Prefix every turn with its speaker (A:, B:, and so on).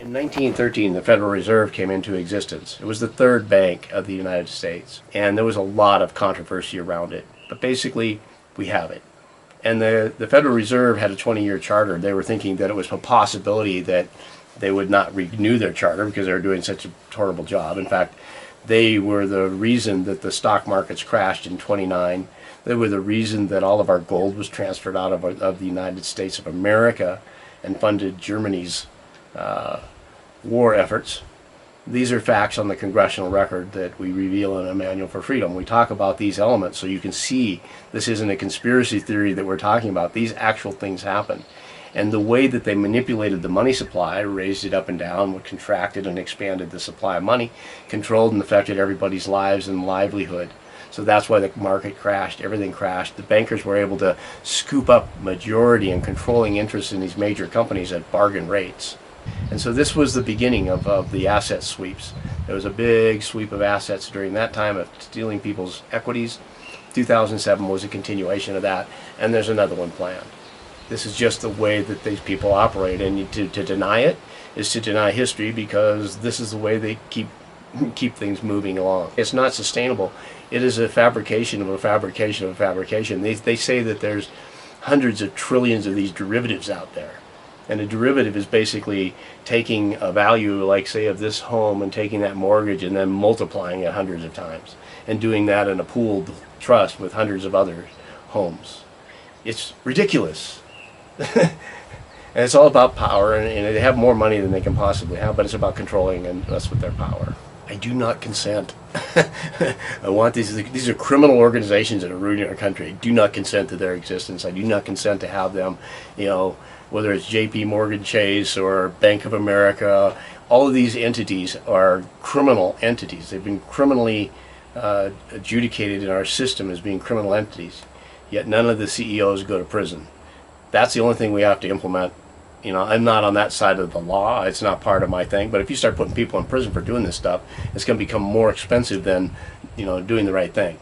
A: In 1913, the Federal Reserve came into existence. It was the third bank of the United States, and there was a lot of controversy around it. But basically, we have it. And the Federal Reserve had a 20-year charter. They were thinking that it was a possibility that they would not renew their charter because they were doing such a horrible job. In fact, they were the reason that the stock markets crashed in '29. They were the reason that all of our gold was transferred out of the United States of America and funded Germany's war efforts. These are facts on the congressional record that we reveal in a Manual for Freedom. We talk about these elements so you can see this isn't a conspiracy theory that we're talking about. These actual things happen. And the way that they manipulated the money supply, raised it up and down, contracted and expanded the supply of money, controlled and affected everybody's lives and livelihood. So that's why the market crashed, everything crashed. The bankers were able to scoop up majority and controlling interests in these major companies at bargain rates. And so this was the beginning of the asset sweeps. There was a big sweep of assets during that time of stealing people's equities. 2007 was a continuation of that, and there's another one planned. This is just the way that these people operate, and to deny it is to deny history, because this is the way they keep things moving along. It's not sustainable. It is a fabrication of a fabrication of a fabrication. They say that there's hundreds of trillions of these derivatives out there. And a derivative is basically taking a value, like say of this home, and taking that mortgage and then multiplying it hundreds of times, and doing that in a pooled trust with hundreds of other homes. It's ridiculous. And it's all about power, and they have more money than they can possibly have, but it's about controlling and us with their power. I do not consent. I want these are criminal organizations that are ruining our country. I do not consent to their existence. I do not consent to have them, whether it's JP Morgan Chase or Bank of America. All of these entities are criminal entities. They've been criminally adjudicated in our system as being criminal entities, yet none of the CEOs go to prison. That's the only thing we have to implement. I'm not on that side of the law. It's not part of my thing. But if you start putting people in prison for doing this stuff, it's going to become more expensive than, doing the right thing.